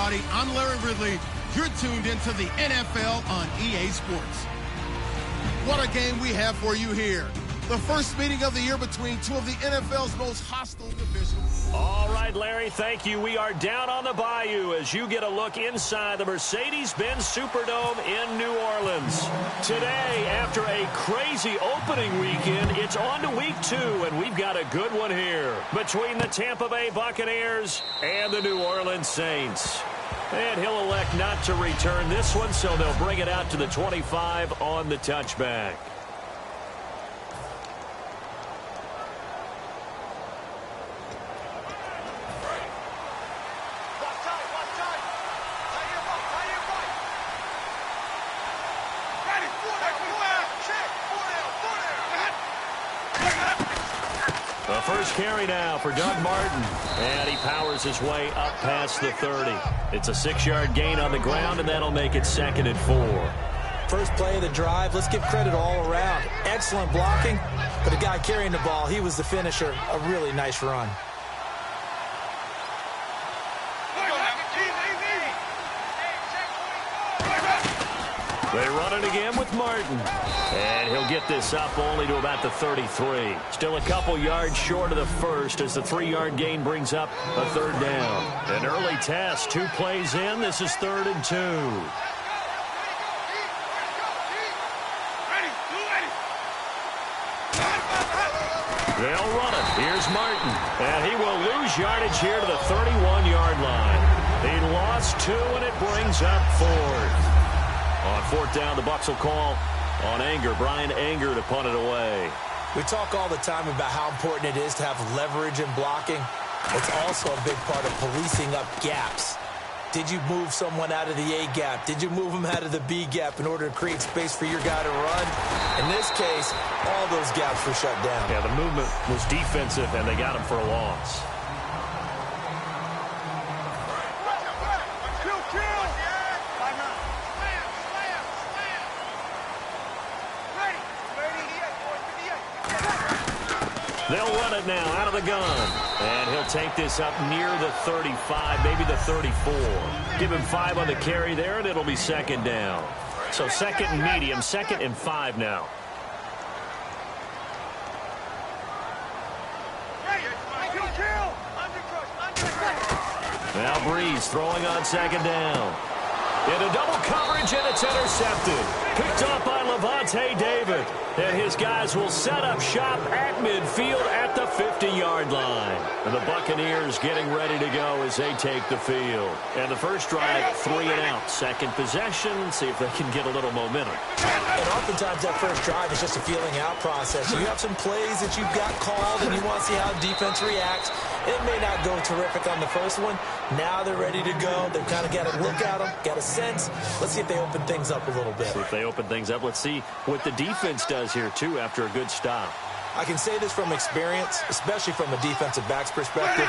everybody. I'm Larry Ridley. You're tuned into the NFL on EA Sports. What a game we have for you here. The first meeting of the year between two of the NFL's most hostile divisions. All right, Larry, thank you. We are down on the bayou as you get a look inside the Mercedes-Benz Superdome in New Orleans. Today, after a crazy opening weekend, it's on to week 2, and we've got a good one here between the Tampa Bay Buccaneers and the New Orleans Saints. And he'll elect not to return this one, so they'll bring it out to the 25 on the touchback. The first carry now for Doug Martin. And he powers his way up past the 30. It's a 6-yard gain on the ground, and that'll make it 2nd and 4. First play of the drive, let's give credit all around. Excellent blocking, but the guy carrying the ball, he was the finisher. A really nice run. They run it again with Martin. And he'll get this up only to about the 33. Still a couple yards short of the first as the 3-yard gain brings up a 3rd down. An early test, 2 plays in. This is 3rd and 2. They'll run it. Here's Martin. And he will lose yardage here to the 31-yard line. He lost 2, and it brings up 4th. On 4th down, the Bucs will call on Anger. Brian Anger to punt it away. We talk all the time about how important it is to have leverage in blocking. It's also a big part of policing up gaps. Did you move someone out of the A gap? Did you move them out of the B gap in order to create space for your guy to run? In this case, all those gaps were shut down. Yeah, the movement was defensive, and they got him for a loss. They'll run it now out of the gun. And he'll take this up near the 35, maybe the 34. Give him 5 on the carry there, and it'll be 2nd down. So 2nd and medium, 2nd and 5 now. Now Breeze throwing on 2nd down. Into double coverage, and it's intercepted. Picked up by Levante David. And his guys will set up shop at midfield at the 50-yard line. And the Buccaneers getting ready to go as they take the field. And the first drive, 3 and out. Second possession, see if they can get a little momentum. And oftentimes that first drive is just a feeling out process. You have some plays that you've got called, and you want to see how defense reacts. It may not go terrific on the first one. Now they're ready to go. They've kind of got to look at them, got a sense. Let's see if they open things up a little bit. See if they open things up. Let's see what the defense does here, too, after a good stop. I can say this from experience, especially from a defensive back's perspective.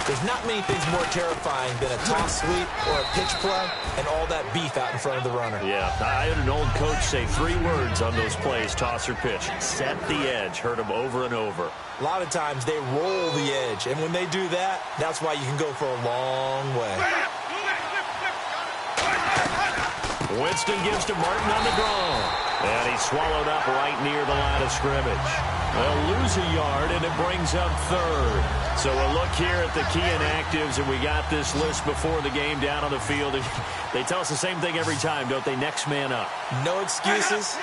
There's not many things more terrifying than a toss sweep or a pitch play and all that beef out in front of the runner. Yeah, I had an old coach say 3 words on those plays, toss or pitch. Set the edge. Heard him over and over. A lot of times they roll the edge, and when they do that, that's why you can go for a long way. Winston gives to Martin on the draw. And he's swallowed up right near the line of scrimmage. They'll lose a yard, and it brings up 3rd. So a look here at the key inactives, and we got this list before the game down on the field. They tell us the same thing every time, don't they? Next man up. No excuses.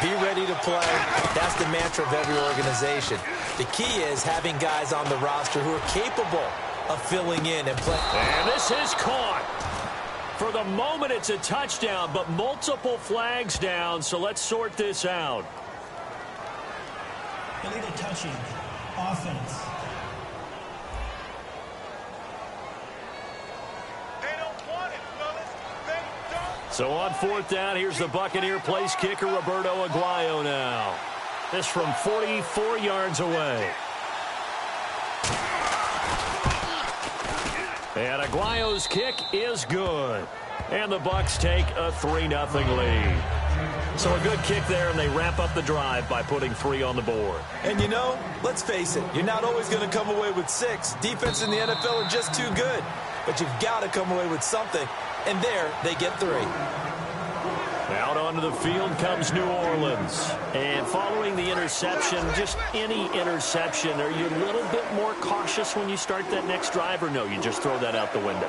Be ready to play. That's the mantra of every organization. The key is having guys on the roster who are capable of filling in and playing. And this is caught. For the moment, it's a touchdown, but multiple flags down, so let's sort this out. Illegal touching. Offense. They don't want it, fellas. They don't. So on 4th down, here's the Buccaneer place kicker, Roberto Aguayo now. This from 44 yards away. And Aguayo's kick is good. And the Bucs take a 3-0 lead. So a good kick there, and they wrap up the drive by putting 3 on the board. And you know, let's face it, you're not always going to come away with 6. Defense in the NFL are just too good. but you've got to come away with something. And there, they get 3. Out onto the field comes New Orleans. And following the interception, just any interception, are you a little bit more cautious when you start that next drive, or no, you just throw that out the window?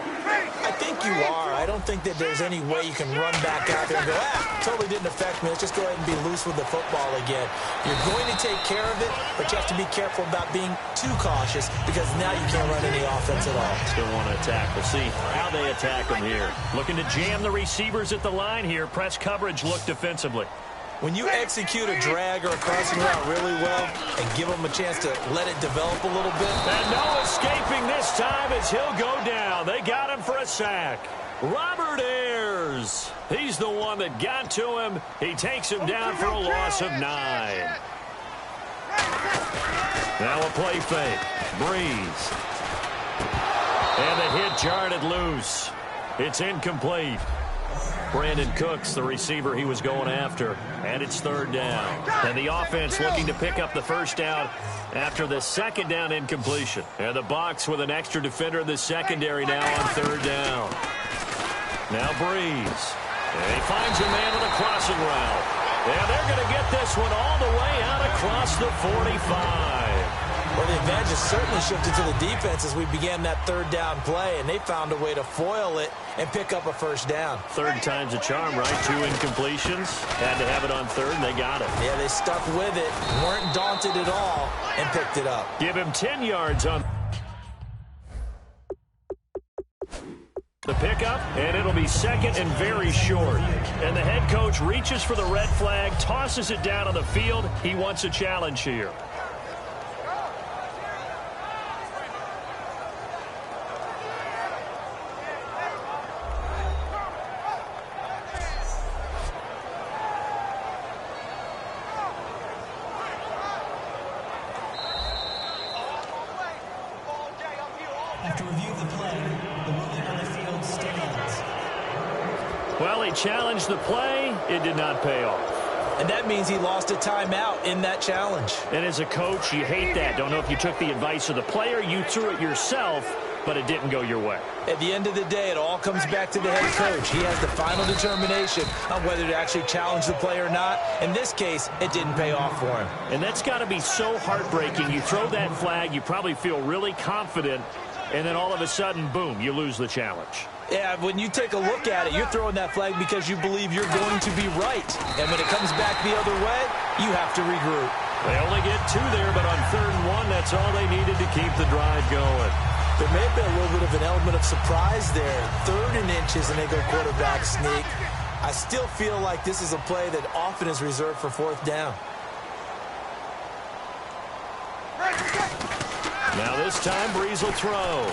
I think you are. I don't think that there's any way you can run back out there and go, totally didn't affect me. Let's just go ahead and be loose with the football again. You're going to take care of it, but you have to be careful about being too cautious because now you can't run any offense at all. Still want to attack. We'll see how they attack them here. Looking to jam the receivers at the line here. Press coverage look defensively. When you execute a drag or a crossing route really well and give them a chance to let it develop a little bit. And no escaping this time as he'll go down. They got him for a sack. Robert Ayers. He's the one that got to him. He takes him down for a loss of 9. Now a play fake. Breeze. And the hit jarred it loose. It's incomplete. Brandon Cooks, the receiver he was going after. And it's 3rd down. And the offense looking to pick up the 1st down after the 2nd down incompletion. And the Bucs with an extra defender in the secondary now on 3rd down. Now Breeze. And he finds a man with a crossing route. And they're going to get this one all the way out across the 45. Well, the advantage certainly shifted to the defense as we began that 3rd down play, and they found a way to foil it and pick up a 1st down. 3rd time's a charm, right? 2 incompletions. Had to have it on 3rd, and they got it. Yeah, they stuck with it, weren't daunted at all, and picked it up. Give him 10 yards on the pickup, and it'll be 2nd and very short. And the head coach reaches for the red flag, tosses it down on the field. He wants a challenge here. After review of the play, the ruling on the field stands. Well, he challenged the play. It did not pay off. And that means he lost a timeout in that challenge. And as a coach, you hate that. Don't know if you took the advice of the player. You threw it yourself, but it didn't go your way. At the end of the day, it all comes back to the head coach. He has the final determination on whether to actually challenge the play or not. In this case, it didn't pay off for him. And that's got to be so heartbreaking. You throw that flag, you probably feel really confident, and then all of a sudden, boom, you lose the challenge. Yeah, when you take a look at it, you're throwing that flag because you believe you're going to be right. And when it comes back the other way, you have to regroup. They only get 2 there, but on 3rd and 1, that's all they needed to keep the drive going. There may have been a little bit of an element of surprise there. 3rd and inches, and they go quarterback sneak. I still feel like this is a play that often is reserved for 4th down. Now this time, Breeze will throw.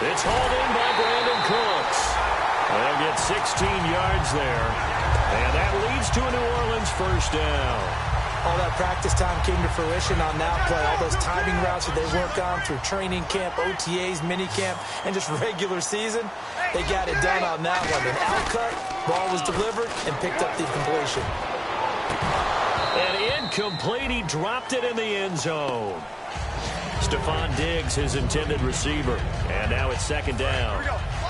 It's hauled in by Brandon Cooks. They'll get 16 yards there. And that leads to a New Orleans 1st down. All that practice time came to fruition on that play. All those timing routes that they work on through training camp, OTAs, minicamp, and just regular season, they got it done on that one. An outcut, ball was delivered, and picked up the completion. And incomplete, he dropped it in the end zone. Stephon Diggs, his intended receiver. And now it's 2nd down.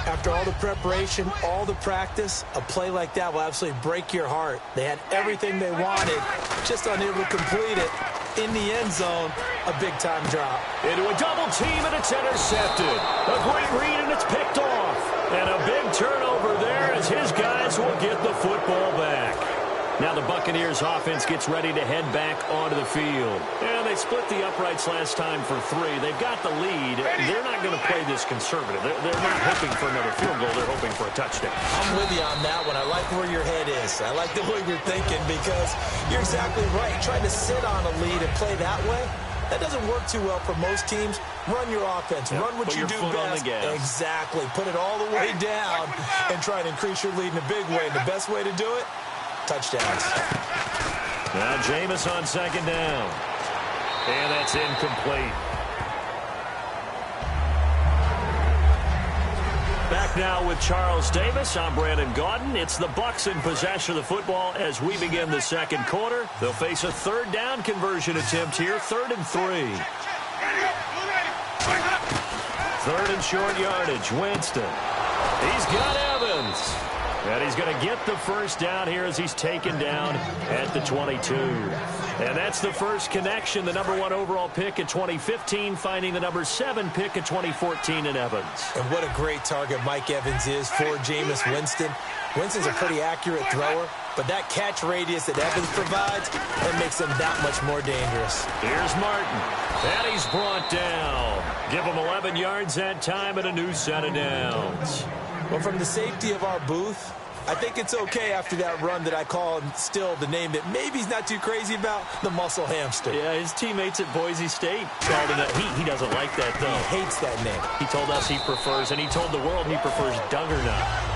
After all the preparation, all the practice, a play like that will absolutely break your heart. They had everything they wanted, just unable to complete it. In the end zone, a big-time drop. Into a double team, and it's intercepted. A great read, and it's picked off. And a big turnover there as his guys will get the football back. Now the Buccaneers offense gets ready to head back onto the field. And they split the uprights last time for 3. They've got the lead. They're not going to play this conservative. They're not hoping for another field goal. They're hoping for a touchdown. I'm with you on that one. I like where your head is. I like the way you're thinking because you're exactly right. Trying to sit on a lead and play that way, that doesn't work too well for most teams. Run your offense. Run what you do best. Exactly. Put it all the way down and try and increase your lead in a big way. And the best way to do it, touchdowns. Now Jameis on 2nd down. And that's incomplete. Back now with Charles Davis. I'm Brandon Gaudin. It's the Bucs in possession of the football as we begin the 2nd quarter. They'll face a 3rd down conversion attempt here. 3rd and 3. Third and short yardage. Winston. He's got Evans. And he's going to get the first down here as he's taken down at the 22. And that's the first connection. The number 1 overall pick in 2015 finding the number 7 pick in 2014 in Evans. And what a great target Mike Evans is for Jameis Winston. Winston's a pretty accurate thrower, but that catch radius that Evans provides, that makes him that much more dangerous. Here's Martin. And he's brought down. Give him 11 yards that time and a new set of downs. Well, from the safety of our booth, I think it's okay after that run that I call him still the name that maybe he's not too crazy about, the muscle hamster. Yeah, his teammates at Boise State called him that. He doesn't like that, though. He hates that name. He told us he prefers, and he told the world he prefers Duggernutt.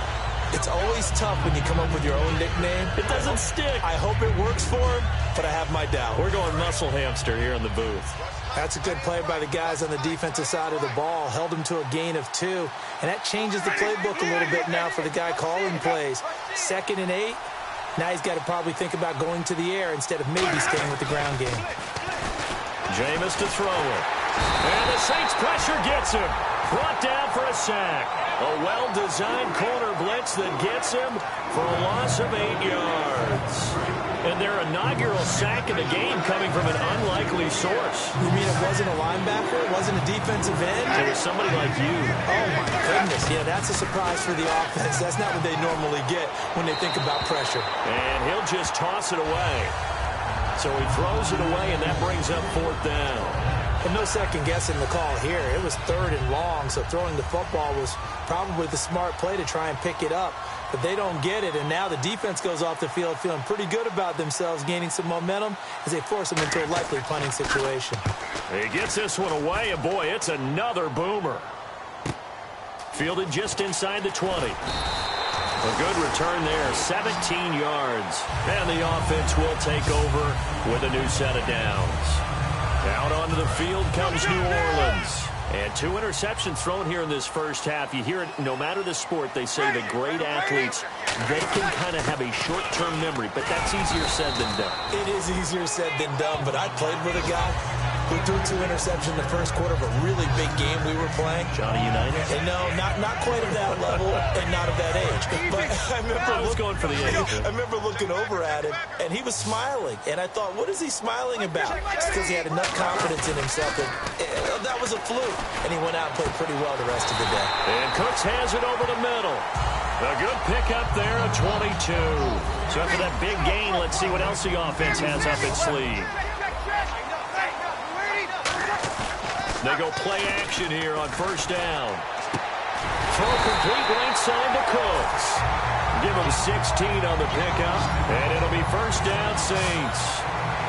It's always tough when you come up with your own nickname. It doesn't stick. I hope it works for him, but I have my doubt. We're going muscle hamster here in the booth. That's a good play by the guys on the defensive side of the ball. Held him to a gain of 2. And that changes the playbook a little bit now for the guy calling plays. 2nd and 8. Now he's got to probably think about going to the air instead of maybe staying with the ground game. Jameis to throw it. And the Saints pressure gets him. Brought down for a sack. A well-designed corner blitz that gets him for a loss of 8 yards. And their inaugural sack of the game coming from an unlikely source. You mean it wasn't a linebacker? It wasn't a defensive end? It was somebody like you. Oh, my goodness. Yeah, that's a surprise for the offense. That's not what they normally get when they think about pressure. And he'll just toss it away. So he throws it away, and that brings up 4th down. And no second guessing the call here. It was 3rd and long, so throwing the football was probably the smart play to try and pick it up. But they don't get it, and now the defense goes off the field feeling pretty good about themselves, gaining some momentum as they force them into a likely punting situation. He gets this one away, and boy, it's another boomer. Fielded just inside the 20. A good return there, 17 yards. And the offense will take over with a new set of downs. Out onto the field comes New Orleans. And 2 interceptions thrown here in this first half. You hear it, no matter the sport, they say the great athletes, they can kind of have a short-term memory, but that's easier said than done. It is easier said than done, but I played with a guy who threw 2 interceptions in the first quarter of a really big game we were playing. Johnny Unitas? And no, not quite at that level and not of that age. But I was going for the age. I remember looking over at him, and he was smiling. And I thought, what is he smiling about? It's because he had enough confidence in himself. And that was a fluke. And he went out and played pretty well the rest of the day. And Cooks has it over the middle. A good pickup there at 22. So after that big gain, let's see what else the offense has up its sleeve. They go play action here on 1st down. Throw complete right side to Cooks. Give him 16 on the pickup, and it'll be 1st down Saints.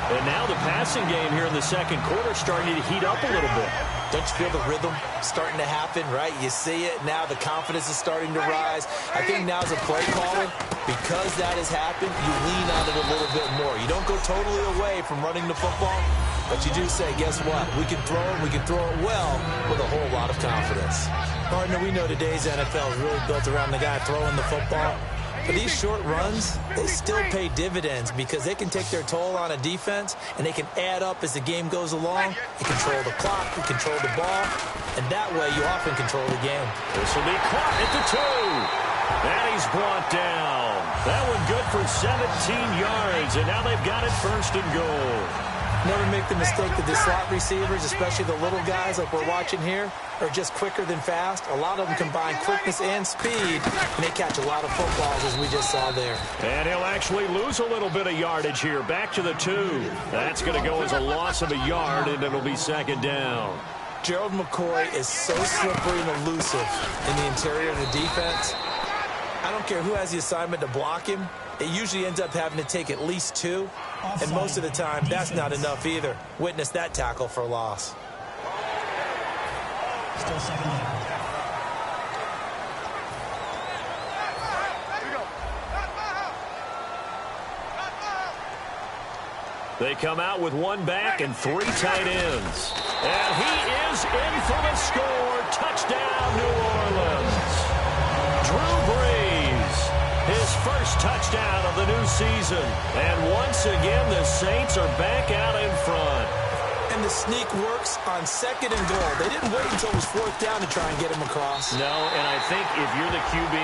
And now the passing game here in the second quarter starting to heat up a little bit. Don't you feel the rhythm starting to happen, right? You see it. Now the confidence is starting to rise. I think now as a play caller, because that has happened, you lean on it a little bit more. You don't go totally away from running the football, but you do say, guess what? We can throw it. We can throw it well with a whole lot of confidence. Partner, we know today's NFL is really built around the guy throwing the football. But these short runs, they still pay dividends because they can take their toll on a defense, and they can add up as the game goes along. You control the clock, you control the ball, and that way you often control the game. This will be caught at the 2. And he's brought down. That one good for 17 yards, and now they've got it 1st and goal. Never make the mistake that the slot receivers, especially the little guys like we're watching here, are just quicker than fast. A lot of them combine quickness and speed, and they catch a lot of footballs, as we just saw there. And he'll actually lose a little bit of yardage here. Back to the 2. That's going to go as a loss of a yard, and it'll be 2nd down. Gerald McCoy is so slippery and elusive in the interior of the defense. I don't care who has the assignment to block him. It usually ends up having to take at least 2. And most of the time, that's not enough either. Witness that tackle for a loss. Still 2nd down. They come out with 1 back and 3 tight ends. And he is in for the score. Touchdown, New Orleans. Drew Brees, his first touchdown of the new season. And once again, the Saints are back out in front. And And the sneak works on 2nd and goal. They didn't wait until it was 4th down to try and get him across. No, and I think if you're the QB,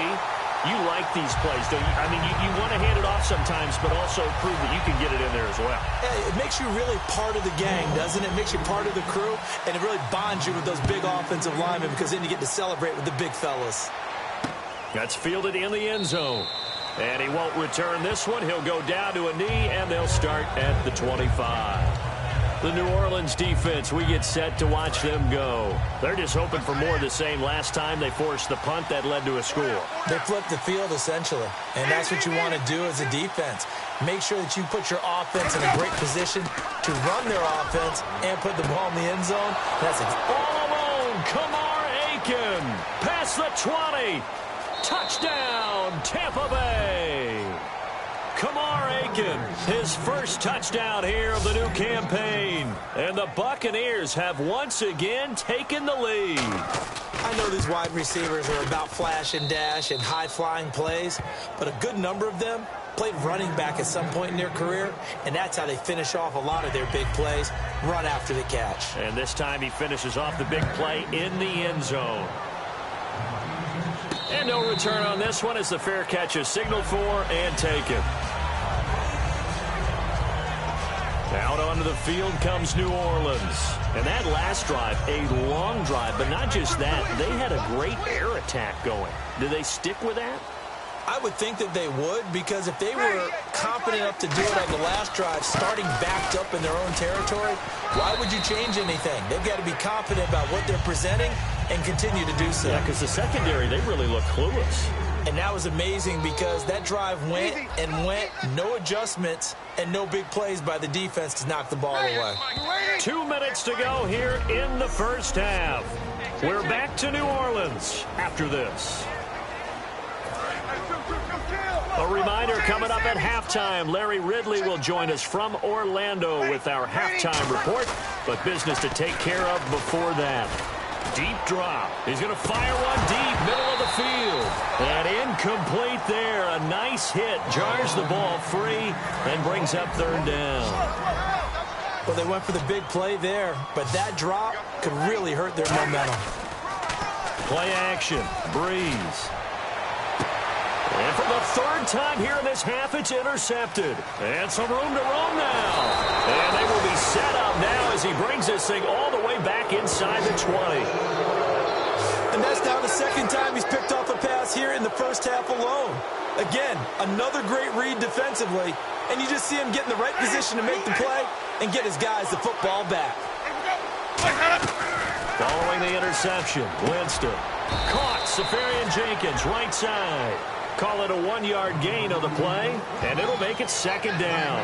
you like these plays, don't you? I mean, you want to hand it off sometimes, but also prove that you can get it in there as well. Yeah, it makes you really part of the gang, doesn't it? It makes you part of the crew, and it really bonds you with those big offensive linemen because then you get to celebrate with the big fellas. That's fielded in the end zone. And he won't return this one. He'll go down to a knee, and they'll start at the 25. The New Orleans defense, we get set to watch them go. They're just hoping for more of the same. Last time they forced the punt that led to a score. They flipped the field, essentially, and that's what you want to do as a defense. Make sure that you put your offense in a great position to run their offense and put the ball in the end zone. That's it. All alone, Kamar Aiken. Past the 20. Touchdown, Tampa Bay. Kamar Aiken, his first touchdown here of the new campaign. And the Buccaneers have once again taken the lead. I know these wide receivers are about flash and dash and high-flying plays, but a good number of them played running back at some point in their career, and that's how they finish off a lot of their big plays, run after the catch. And this time he finishes off the big play in the end zone. And no return on this one as the fair catch is signaled for and taken. Out onto the field comes New Orleans. And that last drive, a long drive, but not just that. They had a great air attack going. Do they stick with that? I would think that they would, because if they were confident enough to do it on the last drive, starting backed up in their own territory, why would you change anything? They've got to be confident about what they're presenting and continue to do so. Yeah, because the secondary, they really look clueless. And that was amazing because that drive went and went, no adjustments, and no big plays by the defense to knock the ball away. 2 minutes to go here in the first half. We're back to New Orleans after this. A reminder coming up at halftime. Larry Ridley will join us from Orlando with our halftime report, but business to take care of before that. Deep drop. He's going to fire one deep, middle of the field. And incomplete there. A nice hit. Jars the ball free and brings up 3rd down. Well, they went for the big play there, but that drop could really hurt their momentum. Play action. Breeze. And for the 3rd time here in this half, it's intercepted. And some room to roam now. And they will be set up now as he brings this thing all the way back inside the 20. And that's now the 2nd time he's picked off a pass here in the first half alone. Again, another great read defensively. And you just see him get in the right position to make the play and get his guys the football back. Following the interception, Winston. Caught. Safarian-Jenkins, right side. Call it a 1-yard gain on the play, and it'll make it 2nd down.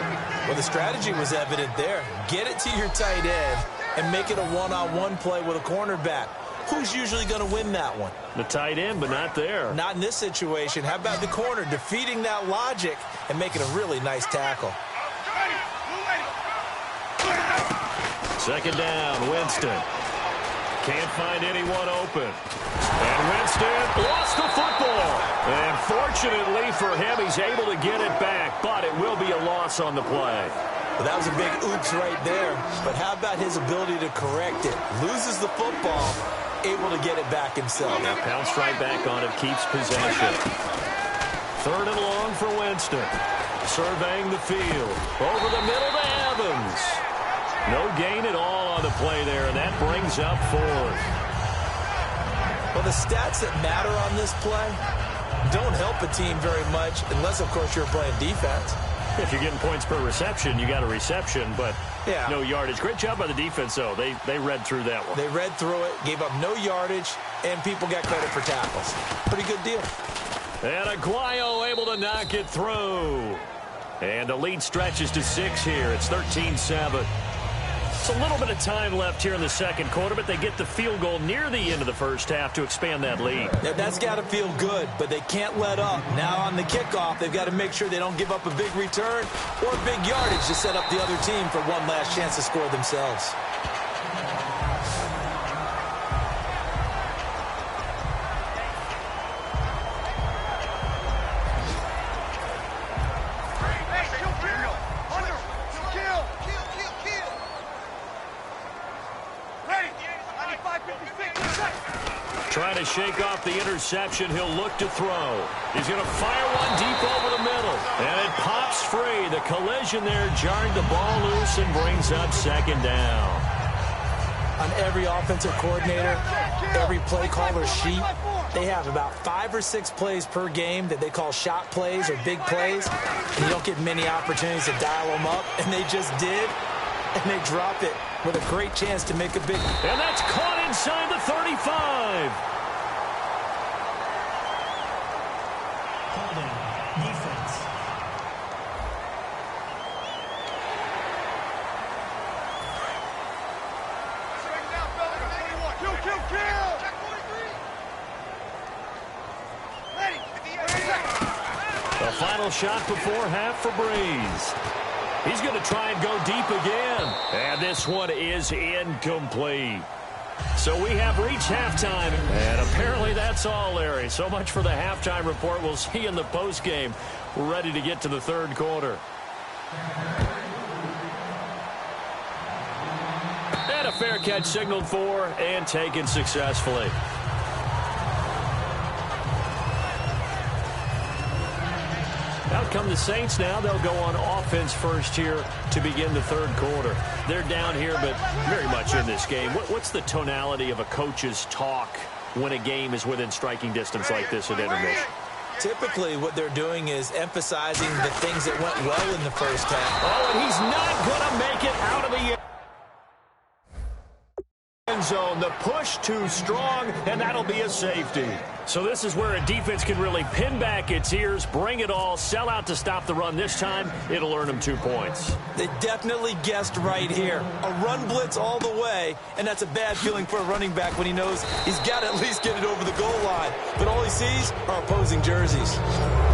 Well, the strategy was evident there. Get it to your tight end and make it a one-on-one play with a cornerback. Who's usually going to win that one? The tight end, but not there. Not in this situation. How about the corner defeating that logic and making a really nice tackle? 2nd down, Winston. Can't find anyone open. And Winston lost the football. And fortunately for him, he's able to get it back, but it will be a loss on the play. Well, that was a big oops right there. But how about his ability to correct it? Loses the football, able to get it back himself. Now pounced right back on it, keeps possession. 3rd and long for Winston. Surveying the field. Over the middle to Evans. No gain at all on the play there, and that brings up 4th. Well, the stats that matter on this play don't help a team very much unless, of course, you're playing defense. If you're getting points per reception, you got a reception, but no yardage. Great job by the defense, though. They read through that one. They read through it, gave up no yardage, and people got credit for tackles. Pretty good deal. And Aguayo able to knock it through. And the lead stretches to 6 here. It's 13-7. It's a little bit of time left here in the 2nd quarter, but they get the field goal near the end of the first half to expand that lead. Yeah, that's got to feel good, but they can't let up. Now on the kickoff, they've got to make sure they don't give up a big return or big yardage to set up the other team for one last chance to score themselves. to shake off the interception. He'll look to throw. He's going to fire one deep over the middle. And it pops free. The collision there jarred the ball loose and brings up second down. On every offensive coordinator, every play caller sheet, they have about 5 or 6 plays per game that they call shot plays or big plays. And you don't get many opportunities to dial them up. And they just did. And they drop it with a great chance to make a big... And that's caught inside the 35. Holding. Defense. The final shot before half for Breeze. He's going to try and go deep again. And this one is incomplete. So we have reached halftime. And apparently that's all, Larry. So much for the halftime report. We'll see you in the postgame. We're ready to get to the third quarter. And a fair catch signaled for and taken successfully. Out come the Saints now. They'll go on offense first here to begin the third quarter. They're down here, but very much in this game. What's the tonality of a coach's talk when a game is within striking distance like this at intermission? Typically, what they're doing is emphasizing the things that went well in the first half. Oh, and he's not going to make it out of the end zone. The push too strong, and that'll be a safety. So this is where a defense can really pin back its ears, bring it all, sell out to stop the run. This time, it'll earn them 2 points. They definitely guessed right here. A run blitz all the way, and that's a bad feeling for a running back when he knows he's got to at least get it over the goal line. But all he sees are opposing jerseys.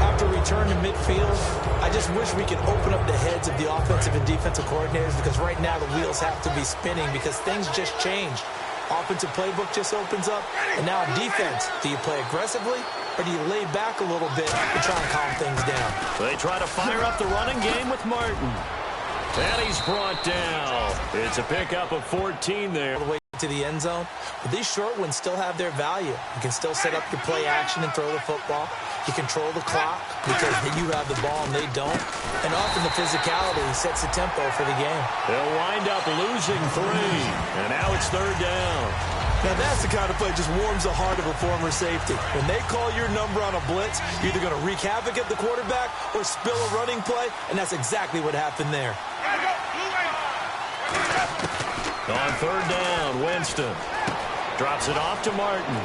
After return to midfield, I just wish we could open up the heads of the offensive and defensive coordinators, because right now the wheels have to be spinning because things just changed. Offensive playbook just opens up, and now defense. Do you play aggressively, or do you lay back a little bit and try and calm things down? They try to fire up the running game with Martin. And he's brought down. It's a pickup of 14 there. All the way to the end zone. But these short ones still have their value. You can still set up your play action and throw the football. You control the clock because you have the ball and they don't. And often the physicality sets the tempo for the game. They'll wind up losing 3. And now it's third down. Now that's the kind of play that just warms the heart of a former safety. When they call your number on a blitz, you're either going to wreak havoc at the quarterback or spill a running play, and that's exactly what happened there. On third down, Winston drops it off to Martin.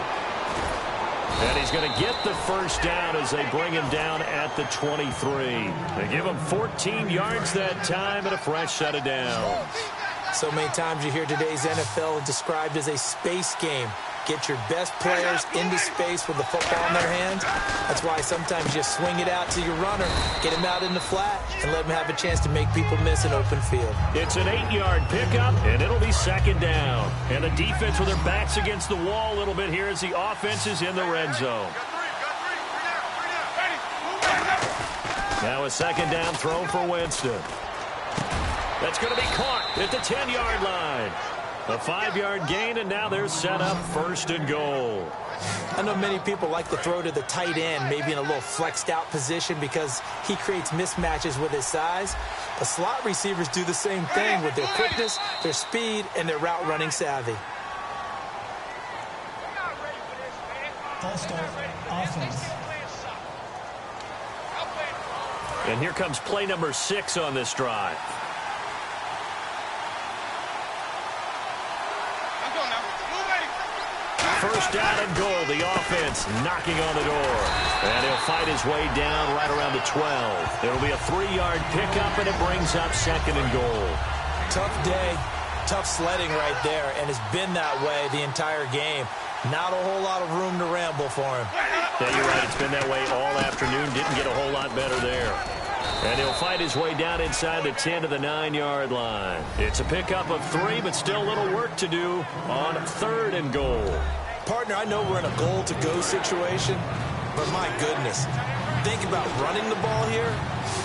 And he's going to get the first down as they bring him down at the 23. They give him 14 yards that time and a fresh set of downs. So many times you hear today's NFL described as a space game. Get your best players into space with the football in their hands. That's why sometimes you swing it out to your runner, get him out in the flat, and let him have a chance to make people miss an open field. It's an 8-yard pickup, and it'll be second down. And the defense with their backs against the wall a little bit here as the offense is in the red zone. Now a second down throw for Winston. That's going to be caught at the 10-yard line. A 5-yard gain, and now they're set up first and goal. I know many people like to throw to the tight end, maybe in a little flexed out position because he creates mismatches with his size. The slot receivers do the same thing with their quickness, their speed, and their route running savvy. False start. Offense. And here comes play number 6 on this drive. First down and goal. The offense knocking on the door. And he'll fight his way down right around the 12. It'll be a 3-yard pickup, and it brings up second and goal. Tough day, tough sledding right there, and it's been that way the entire game. Not a whole lot of room to ramble for him. Yeah, you're right. It's been that way all afternoon. Didn't get a whole lot better there. And he'll fight his way down inside the 10 to the 9-yard line. It's a pickup of 3, but still a little work to do on third and goal. Partner, I know we're in a goal-to-go situation, but my goodness, think about running the ball here.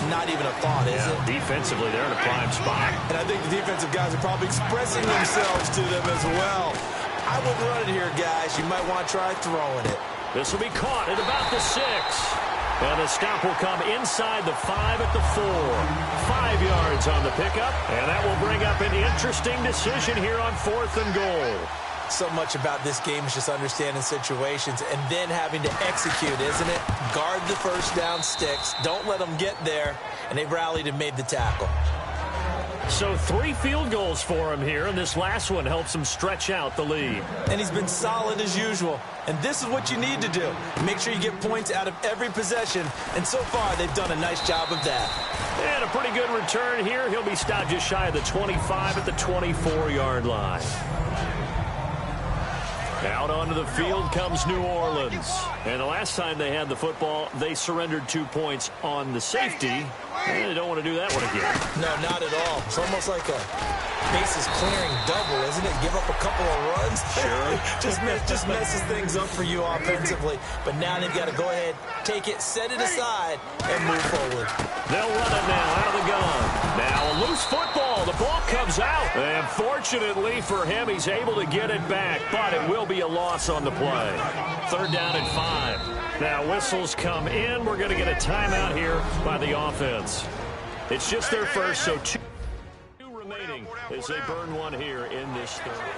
Not even a thought, is it? Defensively, they're in a prime spot. And I think the defensive guys are probably expressing themselves to them as well. I wouldn't run it here, guys. You might want to try throwing it. This will be caught at about the 6. And the stop will come inside the 5 at the 4. 5 yards on the pickup. And that will bring up an interesting decision here on 4th and goal. So much about this game is just understanding situations and then having to execute, isn't it? Guard the first down sticks. Don't let them get there. And they rallied and made the tackle. So 3 field goals for him here, and this last one helps him stretch out the lead. And he's been solid as usual. And this is what you need to do. Make sure you get points out of every possession. And so far, they've done a nice job of that. And a pretty good return here. He'll be stopped just shy of the 25 at the 24-yard line. Out onto the field comes New Orleans. And the last time they had the football, they surrendered 2 points on the safety. And they don't want to do that one again. No, not at all. It's almost like a bases clearing double, isn't it? Give up a couple of runs. Sure. just messes things up for you offensively. But now they've got to go ahead, take it, set it aside, and move forward. They'll run it now out of the gun. Now a loose football. The ball comes out. And fortunately for him, he's able to get it back. But it will be a loss on the play. 3rd down and 5. Now whistles come in. We're going to get a timeout here by the offense. It's just their first, so 2 remaining as they burn one here in this 3rd.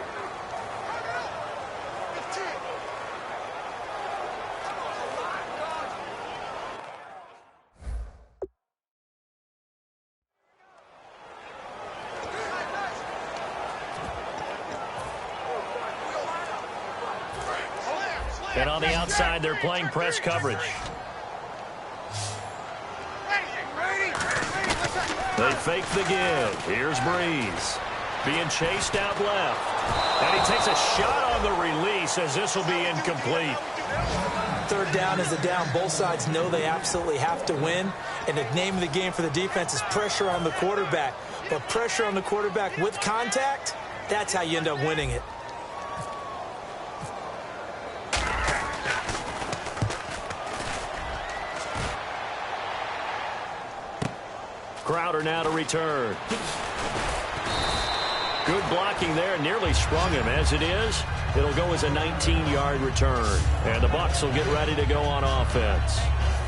And on the outside, they're playing press coverage. They fake the give. Here's Breeze. Being chased out left. And he takes a shot on the release as this will be incomplete. 3rd down is a down. Both sides know they absolutely have to win. And the name of the game for the defense is pressure on the quarterback. But pressure on the quarterback with contact, that's how you end up winning it. Crowder now to return. Good blocking there. Nearly sprung him. As it is, it'll go as a 19-yard return. And the Bucs will get ready to go on offense.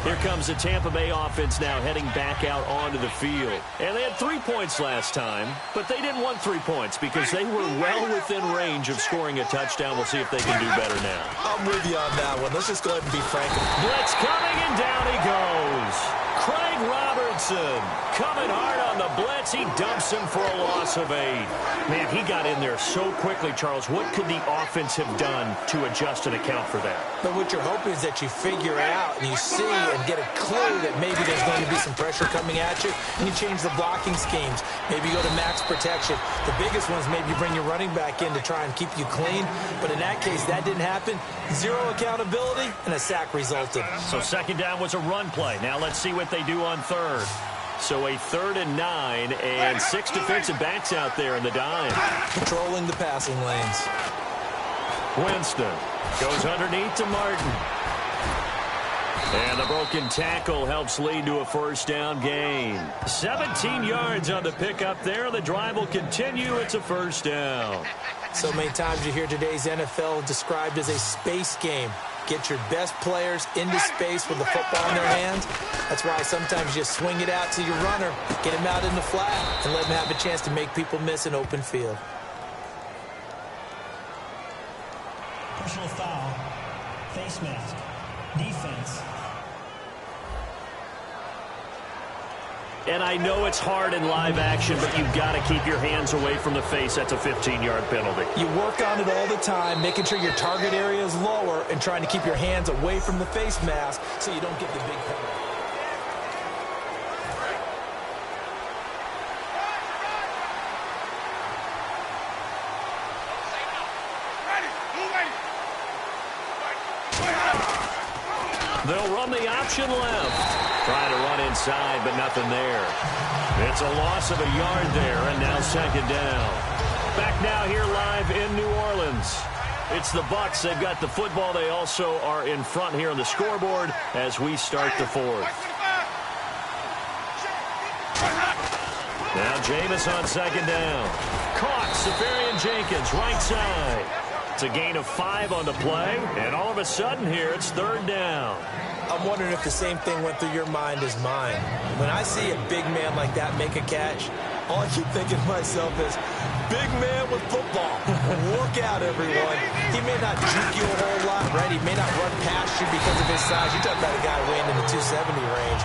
Here comes the Tampa Bay offense now heading back out onto the field. And they had 3 points last time, but they didn't want 3 points because they were well within range of scoring a touchdown. We'll see if they can do better now. I'm with you on that one. Let's just go ahead and be frank. Blitz coming, and down he goes. Craig Robertson coming hard on the blitz. He dumps him for a loss of 8. Man, he got in there so quickly, Charles. What could the offense have done to adjust and account for that? But what you're hoping is that you figure out and you see and get a clue that maybe there's going to be some pressure coming at you, and you change the blocking schemes. Maybe you go to max protection. The biggest one is maybe you bring your running back in to try and keep you clean. But in that case, that didn't happen. 0 accountability, and a sack resulted. So 2nd down was a run play. Now let's see what they do on 3rd. So a 3rd and 9, and 6 defensive backs out there in the dime. Patrolling the passing lanes. Winston goes underneath to Martin. And the broken tackle helps lead to a 1st down gain. 17 yards on the pickup there. The drive will continue. It's a 1st down. So many times you hear today's NFL described as a space game. Get your best players into space with the football in their hands. That's why sometimes you swing it out to your runner, get him out in the flat, and let him have a chance to make people miss an open field. Personal foul. Face mask. Defense. And I know it's hard in live action, but you've got to keep your hands away from the face. That's a 15-yard penalty. You work on it all the time, making sure your target area is lower and trying to keep your hands away from the face mask so you don't get the big penalty. They'll run the option left. Trying to run inside, but nothing there. It's a loss of a yard there, and now 2nd down. Back now here live in New Orleans. It's the Bucs. They've got the football. They also are in front here on the scoreboard as we start the 4th. Now Jameis on 2nd down. Caught. Safarian Jenkins, right side. It's a gain of 5 on the play, and all of a sudden here, it's third down. I'm wondering if the same thing went through your mind as mine. When I see a big man like that make a catch, all I keep thinking to myself is, big man with football. Look out, everyone. He may not juke you a whole lot, right? He may not run past you because of his size. You're talking about a guy weighing in the 270 range.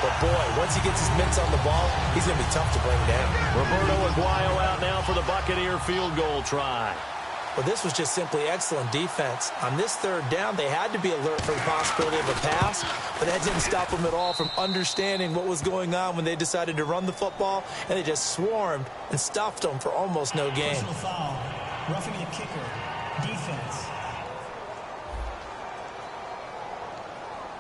But, boy, once he gets his mitts on the ball, he's going to be tough to bring down. Roberto Aguayo out now for the Buccaneer field goal try. Well, this was just simply excellent defense. On this third down, they had to be alert for the possibility of a pass, but that didn't stop them at all from understanding what was going on when they decided to run the football, and they just swarmed and stuffed them for almost no gain. Personal foul. Roughing the kicker. Defense.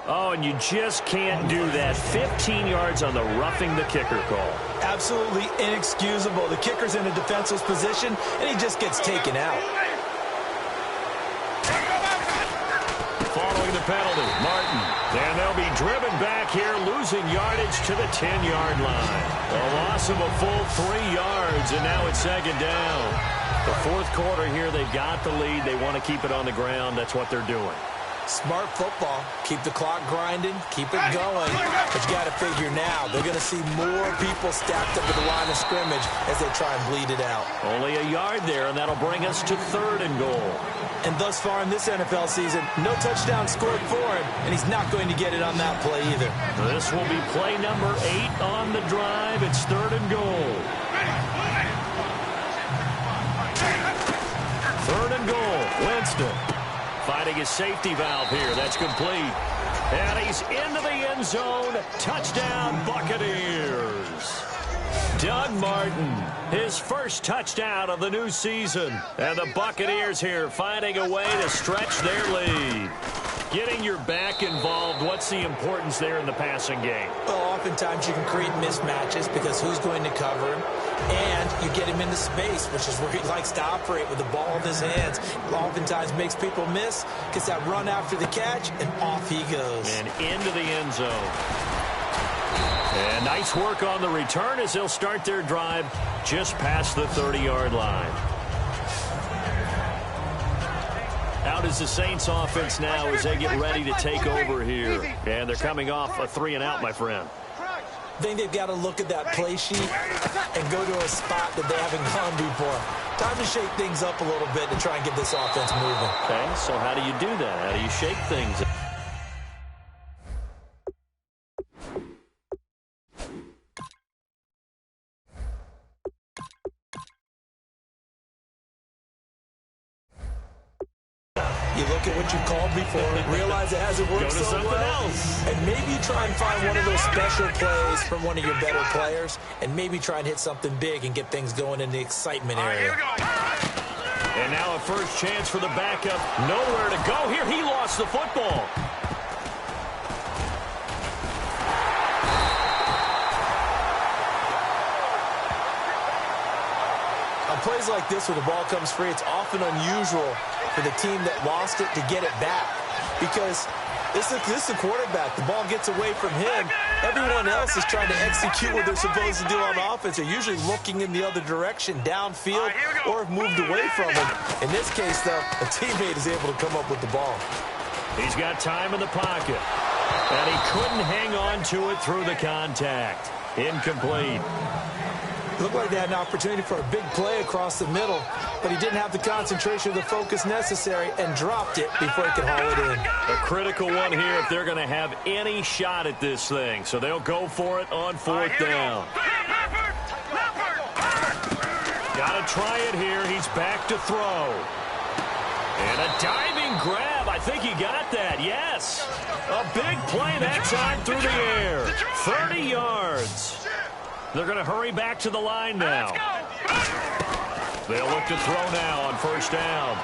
Oh, and you just can't do that. 15 yards on the roughing the kicker call. Absolutely inexcusable. The kicker's in a defenseless position, and he just gets taken out. Following the penalty, Martin. And they'll be driven back here, losing yardage to the 10-yard line. A loss of a full 3 yards, and now it's second down. The fourth quarter here, they've got the lead. They want to keep it on the ground. That's what they're doing. Smart football. Keep the clock grinding. Keep it going. But you got to figure now, they're going to see more people stacked up at the line of scrimmage as they try and bleed it out. Only a yard there, and that'll bring us to 3rd and goal. And thus far in this NFL season, no touchdown scored for him, and he's not going to get it on that play either. This will be play number 8 on the drive. It's 3rd and goal. 3rd and goal. Winston finding his safety valve here. That's complete. And he's into the end zone. Touchdown, Buccaneers. Doug Martin, his first touchdown of the new season. And the Buccaneers here finding a way to stretch their lead. Getting your back involved, what's the importance there in the passing game? Well, oftentimes you can create mismatches because who's going to cover him? And you get him into space, which is where he likes to operate with the ball in his hands. Oftentimes makes people miss, gets that run after the catch, and off he goes. And into the end zone. And nice work on the return as they'll start their drive just past the 30-yard line. Out is the Saints offense now as they get ready to take over here. And they're coming off a 3-and-out, my friend. I think they've got to look at that play sheet and go to a spot that they haven't gone before. Time to shake things up a little bit to try and get this offense moving. Okay, so how do you do that? How do you shake things up? You look at what you've called before, realize it hasn't worked so well, and maybe you try and find one of those special plays from one of your better players, and maybe try and hit something big and get things going in the excitement area. And now a first chance for the backup. Nowhere to go here. He lost the football. On plays like this where the ball comes free, it's often unusual for the team that lost it to get it back. Because this is the quarterback. The ball gets away from him. Everyone else is trying to execute what they're supposed to do on offense. They're usually looking in the other direction, downfield, or have moved away from him. In this case, though, a teammate is able to come up with the ball. He's got time in the pocket. And he couldn't hang on to it through the contact. Incomplete. Looked like they had an opportunity for a big play across the middle, but he didn't have the concentration or the focus necessary and dropped it before he could haul it in. A critical one here if they're going to have any shot at this thing. So they'll go for it on 4th down. Got to try it here. He's back to throw. And a diving grab. I think he got that. Yes. A big play that time through the air. 30 yards. They're going to hurry back to the line now. They'll look to throw now on 1st down.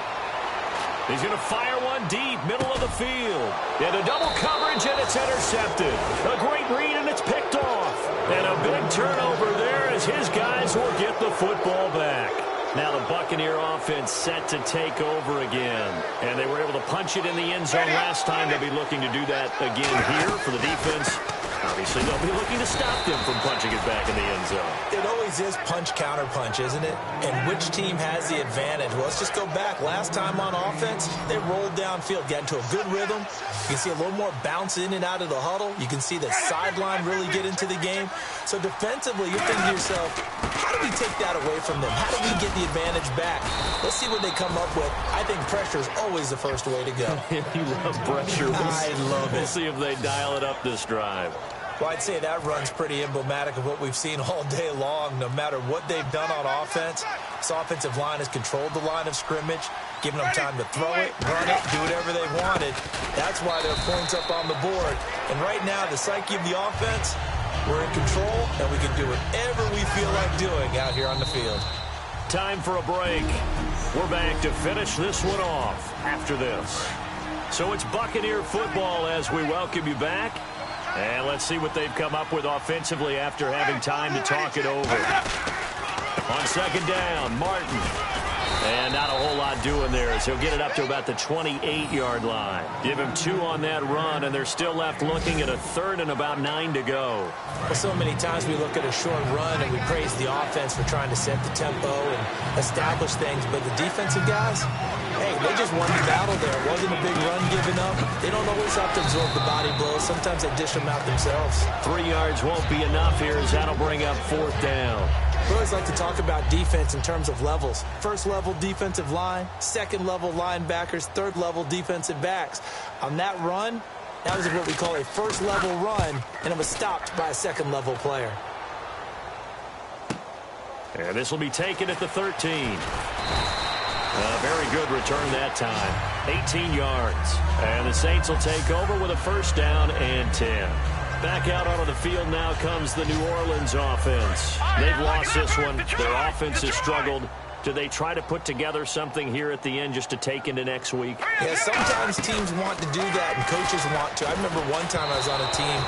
He's going to fire one deep, middle of the field. And a double coverage, and it's intercepted. A great read, and it's picked off. And a big turnover there as his guys will get the football back. Now the Buccaneer offense set to take over again. And they were able to punch it in the end zone last time. They'll be looking to do that again here for the defense. Obviously obviously they'll be looking to stop them from punching it back in the end zone. It always is punch-counter-punch, isn't it? And which team has the advantage? Well, let's just go back. Last time on offense, they rolled downfield, got into a good rhythm. You can see a little more bounce in and out of the huddle. You can see the sideline really get into the game. So defensively, you're thinking to yourself, how do we take that away from them? How do we get the advantage back? Let's see what they come up with. I think pressure is always the first way to go. You love pressure. I love it. We'll see if they dial it up this drive. Well, I'd say that run's pretty emblematic of what we've seen all day long. No matter what they've done on offense, this offensive line has controlled the line of scrimmage, giving them time to throw it, run it, do whatever they wanted. That's why there are points up on the board. And right now, the psyche of the offense, we're in control, and we can do whatever we feel like doing out here on the field. Time for a break. We're back to finish this one off after this. So it's Buccaneer football as we welcome you back. And let's see what they've come up with offensively after having time to talk it over. On second down, Martin. And not a whole lot doing there as he'll get it up to about the 28-yard line. Give him 2 on that run, and they're still left looking at a third and about 9 to go. Well, so many times we look at a short run and we praise the offense for trying to set the tempo and establish things. But the defensive guys, hey, they just won the battle there. It wasn't a big run given up. They don't always have to absorb the body blows. Sometimes they dish them out themselves. 3 yards won't be enough here as that'll bring up 4th down. We always like to talk about defense in terms of levels. First level defensive line, second level linebackers, third level defensive backs. On that run, that was what we call a first level run, and it was stopped by a second level player. And this will be taken at the 13. A very good return that time. 18 yards. And the Saints will take over with a first down and 10. Back out onto the field now comes the New Orleans offense. They've lost this one. Their offense has struggled. Do they try to put together something here at the end just to take into next week? Yeah, sometimes teams want to do that and coaches want to. I remember one time I was on a team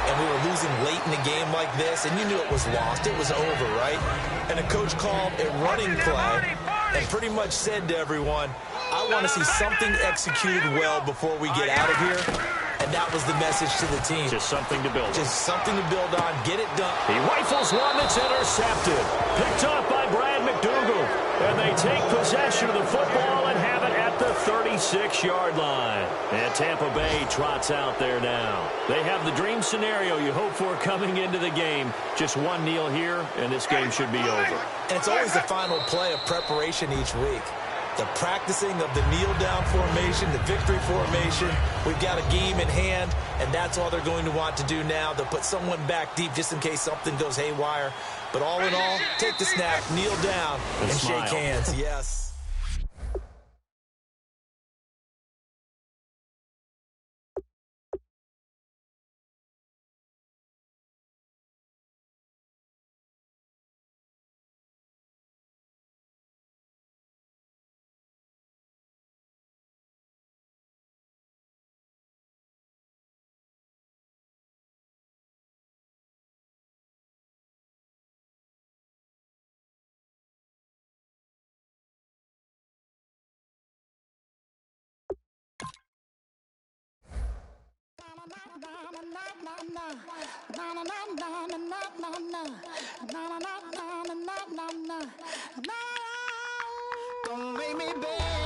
and we were losing late in the game like this, and you knew it was lost. It was over, right? And the coach called a running play and pretty much said to everyone, I want to see something executed well before we get out of here. And that was the message to the team. Just something to build on. Just something to build on. Get it done. He rifles one that's intercepted. Picked up by Brad McDougal. And they take possession of the football and have it at the 36-yard line. And Tampa Bay trots out there now. They have the dream scenario you hope for coming into the game. Just one kneel here, and this game should be over. And it's always the final play of preparation each week. The practicing of the kneel-down formation, the victory formation. We've got a game in hand, and that's all they're going to want to do now. They'll put someone back deep just in case something goes haywire. But all in all, take the snap, kneel down, and smile. shake hands. Yes. Don't make me beg.